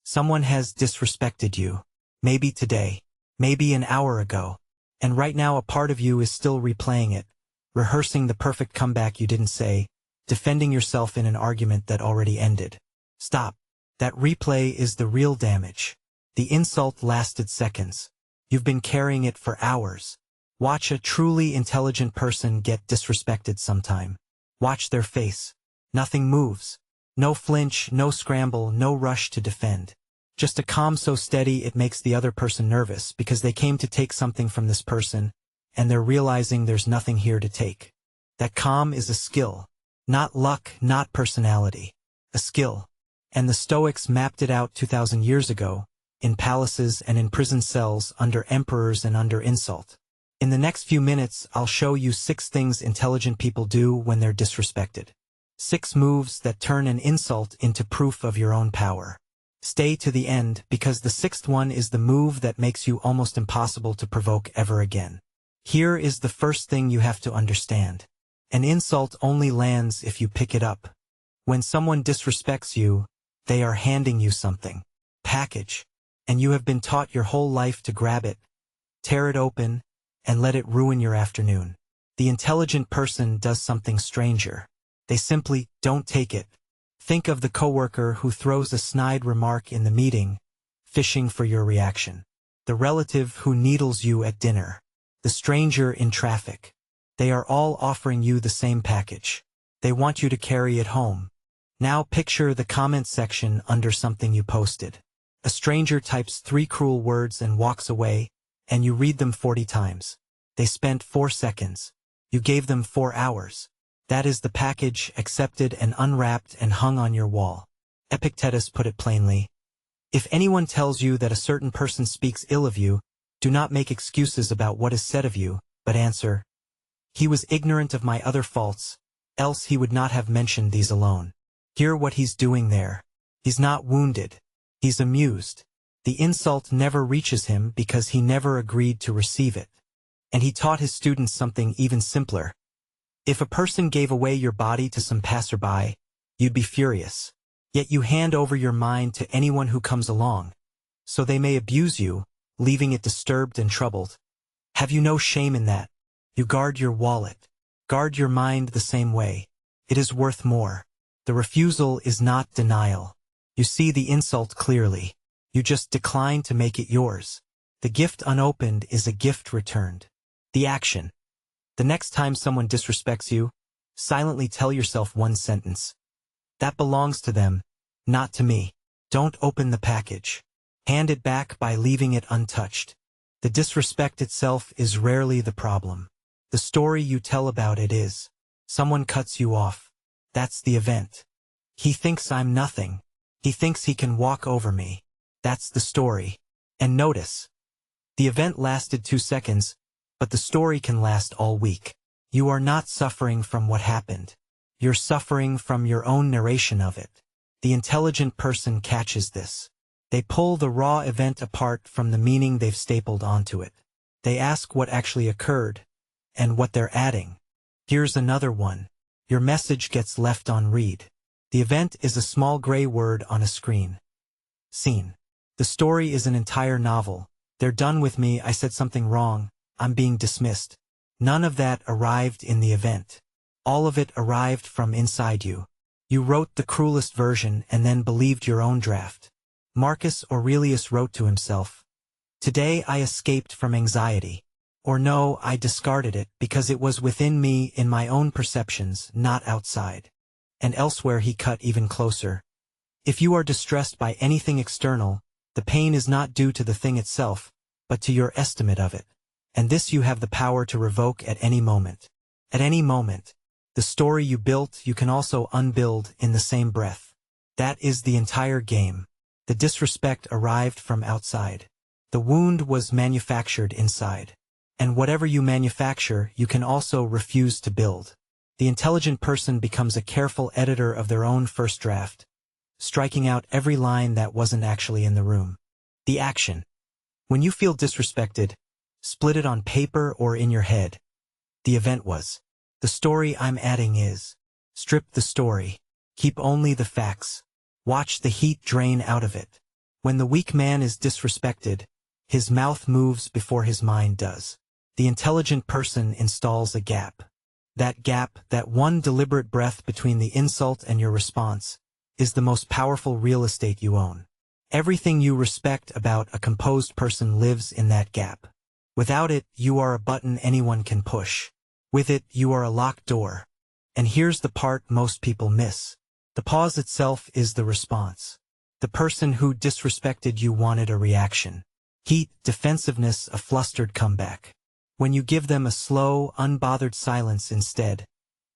Someone has disrespected you. Maybe today. Maybe an hour ago. And right now a part of you is still replaying it, rehearsing the perfect comeback you didn't say, defending yourself in an argument that already ended. Stop. That replay is the real damage. The insult lasted seconds. You've been carrying it for hours. Watch a truly intelligent person get disrespected sometime. Watch their face. Nothing moves. No flinch, no scramble, no rush to defend. Just a calm so steady it makes the other person nervous because they came to take something from this person, and they're realizing there's nothing here to take. That calm is a skill. Not luck, not personality. A skill. And the Stoics mapped it out 2,000 years ago, in palaces and in prison cells, under emperors and under insult. In the next few minutes, I'll show you 6 things intelligent people do when they're disrespected. 6 moves that turn an insult into proof of your own power. Stay to the end, because the 6th one is the move that makes you almost impossible to provoke ever again. Here is the first thing you have to understand. An insult only lands if you pick it up. When someone disrespects you, they are handing you something. Package. And you have been taught your whole life to grab it, tear it open, and let it ruin your afternoon. The intelligent person does something stranger. They simply don't take it. Think of the coworker who throws a snide remark in the meeting, fishing for your reaction. The relative who needles you at dinner. The stranger in traffic. They are all offering you the same package. They want you to carry it home. Now picture the comment section under something you posted. A stranger types 3 cruel words and walks away, and you read them 40 times. They spent 4 seconds. You gave them 4 hours. That is the package, accepted and unwrapped and hung on your wall. Epictetus put it plainly. If anyone tells you that a certain person speaks ill of you, do not make excuses about what is said of you, but answer, he was ignorant of my other faults, else he would not have mentioned these alone. Hear what he's doing there. He's not wounded. He's amused. The insult never reaches him because he never agreed to receive it. And he taught his students something even simpler. If a person gave away your body to some passerby, you'd be furious. Yet you hand over your mind to anyone who comes along. So they may abuse you, leaving it disturbed and troubled. Have you no shame in that? You guard your wallet. Guard your mind the same way. It is worth more. The refusal is not denial. You see the insult clearly. You just decline to make it yours. The gift unopened is a gift returned. The action. The next time someone disrespects you, silently tell yourself one sentence. That belongs to them, not to me. Don't open the package. Hand it back by leaving it untouched. The disrespect itself is rarely the problem. The story you tell about it is. Someone cuts you off. That's the event. He thinks I'm nothing. He thinks he can walk over me. That's the story. And notice. The event lasted 2 seconds, but the story can last all week. You are not suffering from what happened. You're suffering from your own narration of it. The intelligent person catches this. They pull the raw event apart from the meaning they've stapled onto it. They ask what actually occurred, and what they're adding. Here's another one. Your message gets left on read. The event is a small gray word on a screen. Scene. The story is an entire novel. They're done with me, I said something wrong, I'm being dismissed. None of that arrived in the event. All of it arrived from inside you. You wrote the cruelest version and then believed your own draft. Marcus Aurelius wrote to himself, "Today I escaped from anxiety." Or no, I discarded it because it was within me in my own perceptions, not outside. And elsewhere he cut even closer. If you are distressed by anything external, the pain is not due to the thing itself, but to your estimate of it. And this you have the power to revoke at any moment. At any moment. The story you built you can also unbuild in the same breath. That is the entire game. The disrespect arrived from outside. The wound was manufactured inside. And whatever you manufacture, you can also refuse to build. The intelligent person becomes a careful editor of their own first draft, striking out every line that wasn't actually in the room. The action. When you feel disrespected, split it on paper or in your head. The event was. The story I'm adding is. Strip the story. Keep only the facts. Watch the heat drain out of it. When the weak man is disrespected, his mouth moves before his mind does. The intelligent person installs a gap. That gap, that one deliberate breath between the insult and your response, is the most powerful real estate you own. Everything you respect about a composed person lives in that gap. Without it, you are a button anyone can push. With it, you are a locked door. And here's the part most people miss. The pause itself is the response. The person who disrespected you wanted a reaction. Heat, defensiveness, a flustered comeback. When you give them a slow, unbothered silence instead,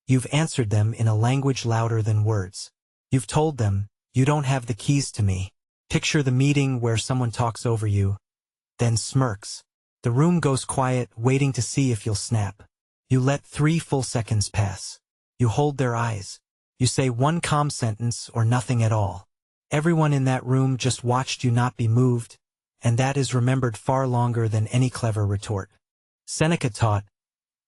you've answered them in a language louder than words. You've told them, you don't have the keys to me. Picture the meeting where someone talks over you, then smirks. The room goes quiet, waiting to see if you'll snap. You let 3 full seconds pass. You hold their eyes. You say one calm sentence or nothing at all. Everyone in that room just watched you not be moved, and that is remembered far longer than any clever retort. Seneca taught,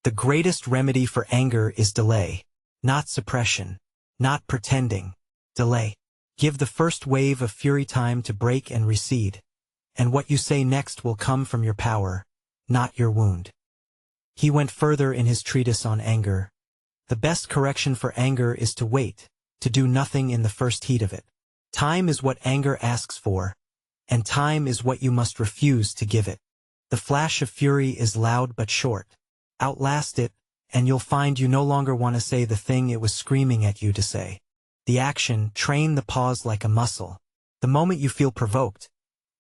the greatest remedy for anger is delay, not suppression, not pretending. Delay. Give the first wave of fury time to break and recede, and what you say next will come from your power, not your wound. He went further in his treatise on anger. The best correction for anger is to wait, to do nothing in the first heat of it. Time is what anger asks for, and time is what you must refuse to give it. The flash of fury is loud but short. Outlast it, and you'll find you no longer want to say the thing it was screaming at you to say. The action, train the pause like a muscle. The moment you feel provoked,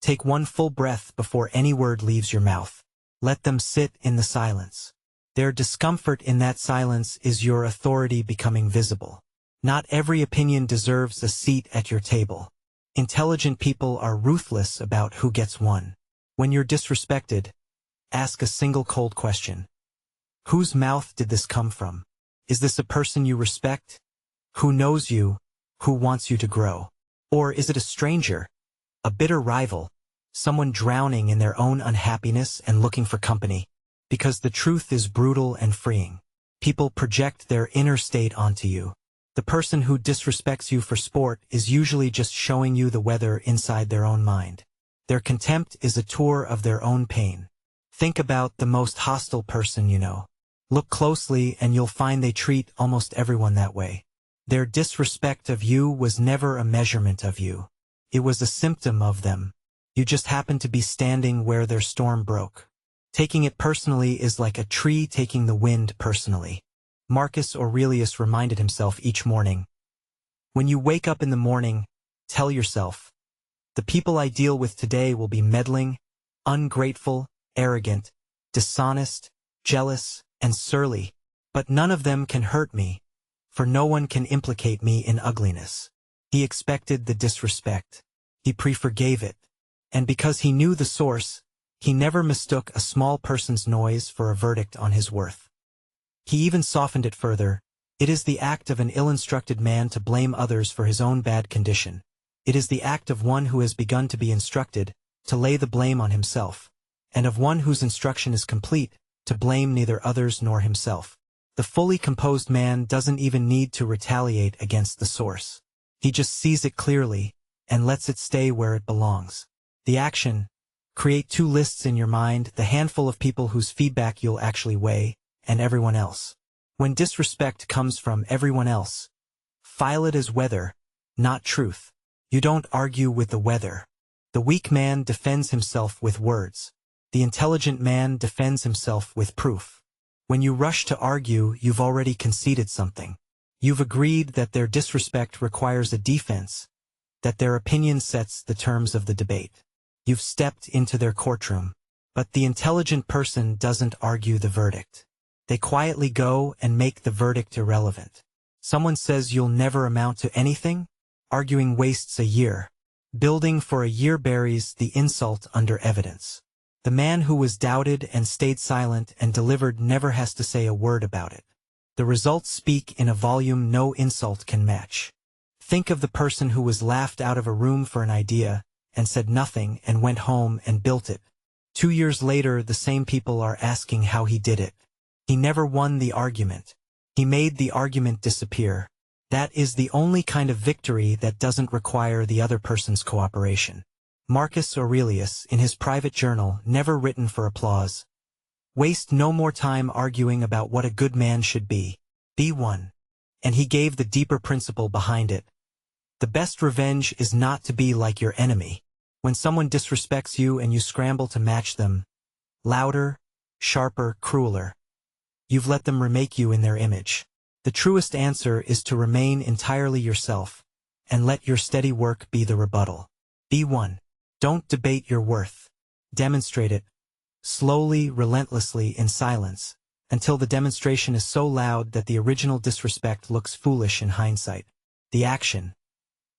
take one full breath before any word leaves your mouth. Let them sit in the silence. Their discomfort in that silence is your authority becoming visible. Not every opinion deserves a seat at your table. Intelligent people are ruthless about who gets one. When you're disrespected, ask a single cold question. Whose mouth did this come from? Is this a person you respect? Who knows you? Who wants you to grow? Or is it a stranger? A bitter rival? Someone drowning in their own unhappiness and looking for company? Because the truth is brutal and freeing. People project their inner state onto you. The person who disrespects you for sport is usually just showing you the weather inside their own mind. Their contempt is a tour of their own pain. Think about the most hostile person you know. Look closely and you'll find they treat almost everyone that way. Their disrespect of you was never a measurement of you. It was a symptom of them. You just happened to be standing where their storm broke. Taking it personally is like a tree taking the wind personally. Marcus Aurelius reminded himself each morning. When you wake up in the morning, tell yourself, the people I deal with today will be meddling, ungrateful, arrogant, dishonest, jealous, and surly, but none of them can hurt me, for no one can implicate me in ugliness. He expected the disrespect. He pre-forgave it. And because he knew the source, he never mistook a small person's noise for a verdict on his worth. He even softened it further. It is the act of an ill-instructed man to blame others for his own bad condition. It is the act of one who has begun to be instructed to lay the blame on himself, and of one whose instruction is complete to blame neither others nor himself. The fully composed man doesn't even need to retaliate against the source. He just sees it clearly and lets it stay where it belongs. The action: create 2 lists in your mind, the handful of people whose feedback you'll actually weigh, and everyone else. When disrespect comes from everyone else, file it as weather, not truth. You don't argue with the weather. The weak man defends himself with words. The intelligent man defends himself with proof. When you rush to argue, you've already conceded something. You've agreed that their disrespect requires a defense, that their opinion sets the terms of the debate. You've stepped into their courtroom. But the intelligent person doesn't argue the verdict. They quietly go and make the verdict irrelevant. Someone says you'll never amount to anything? Arguing wastes a year. Building for a year buries the insult under evidence. The man who was doubted and stayed silent and delivered never has to say a word about it. The results speak in a volume no insult can match. Think of the person who was laughed out of a room for an idea and said nothing and went home and built it. 2 years later, the same people are asking how he did it. He never won the argument. He made the argument disappear. That is the only kind of victory that doesn't require the other person's cooperation. Marcus Aurelius, in his private journal, never written for applause. Waste no more time arguing about what a good man should be. Be one. And he gave the deeper principle behind it. The best revenge is not to be like your enemy. When someone disrespects you and you scramble to match them, louder, sharper, crueler, you've let them remake you in their image. The truest answer is to remain entirely yourself, and let your steady work be the rebuttal. Be one. Don't debate your worth. Demonstrate it, slowly, relentlessly, in silence, until the demonstration is so loud that the original disrespect looks foolish in hindsight. The action.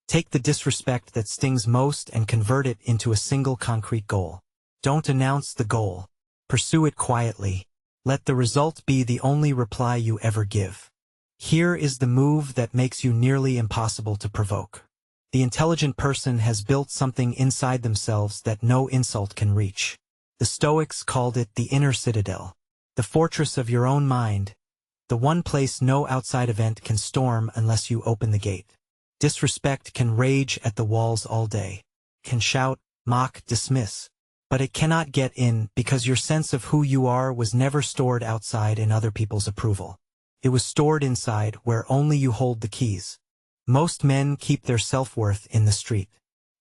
Take the disrespect that stings most and convert it into a single concrete goal. Don't announce the goal. Pursue it quietly. Let the result be the only reply you ever give. Here is the move that makes you nearly impossible to provoke. The intelligent person has built something inside themselves that no insult can reach. The Stoics called it the inner citadel, the fortress of your own mind, the one place no outside event can storm unless you open the gate. Disrespect can rage at the walls all day, can shout, mock, dismiss, but it cannot get in because your sense of who you are was never stored outside in other people's approval. It was stored inside where only you hold the keys. Most men keep their self-worth in the street,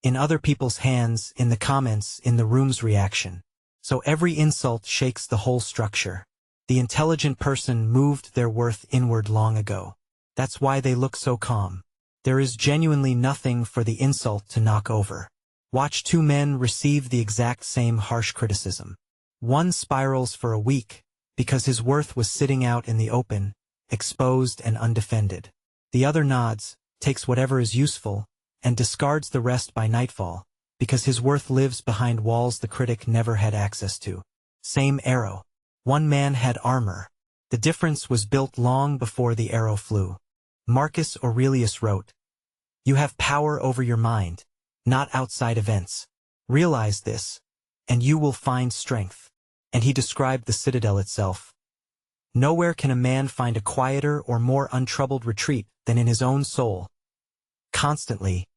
in other people's hands, in the comments, in the room's reaction. So every insult shakes the whole structure. The intelligent person moved their worth inward long ago. That's why they look so calm. There is genuinely nothing for the insult to knock over. Watch two men receive the exact same harsh criticism. One spirals for a week because his worth was sitting out in the open, exposed and undefended. The other nods, takes whatever is useful, and discards the rest by nightfall, because his worth lives behind walls the critic never had access to. Same arrow. One man had armor. The difference was built long before the arrow flew. Marcus Aurelius wrote, "You have power over your mind, not outside events. Realize this, and you will find strength." And he described the citadel itself. Nowhere can a man find a quieter or more untroubled retreat than in his own soul. Constantly,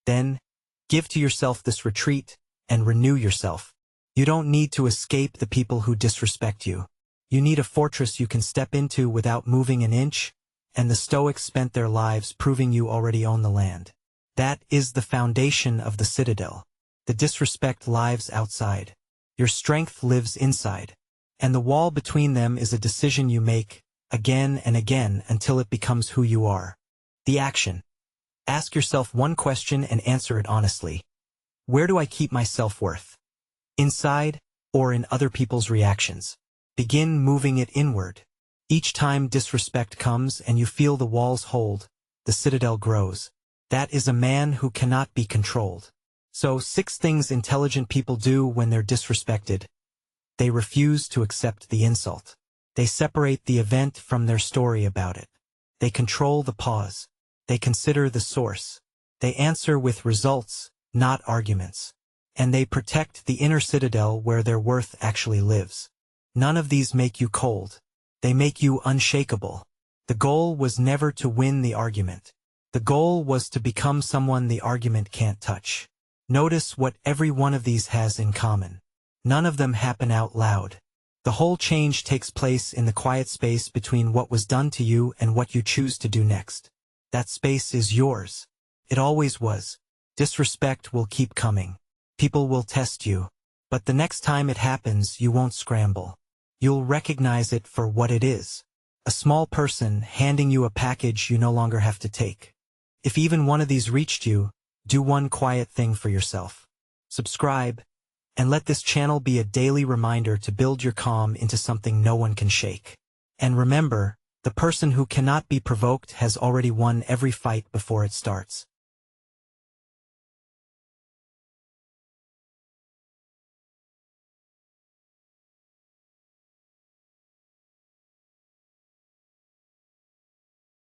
then, give to yourself this retreat and renew yourself. You don't need to escape the people who disrespect you. You need a fortress you can step into without moving an inch, and the Stoics spent their lives proving you already own the land. That is the foundation of the citadel. The disrespect lives outside. Your strength lives inside. And the wall between them is a decision you make, again and again, until it becomes who you are. The action. Ask yourself one question and answer it honestly. Where do I keep my self-worth? Inside, or in other people's reactions? Begin moving it inward. Each time disrespect comes and you feel the walls hold, the citadel grows. That is a man who cannot be controlled. So 6 things intelligent people do when they're disrespected. They refuse to accept the insult. They separate the event from their story about it. They control the pause. They consider the source. They answer with results, not arguments. And they protect the inner citadel where their worth actually lives. None of these make you cold. They make you unshakable. The goal was never to win the argument. The goal was to become someone the argument can't touch. Notice what every one of these has in common. None of them happen out loud. The whole change takes place in the quiet space between what was done to you and what you choose to do next. That space is yours. It always was. Disrespect will keep coming. People will test you. But the next time it happens, you won't scramble. You'll recognize it for what it is. A small person handing you a package you no longer have to take. If even one of these reached you, do one quiet thing for yourself. Subscribe, and let this channel be a daily reminder to build your calm into something no one can shake. And remember, the person who cannot be provoked has already won every fight before it starts.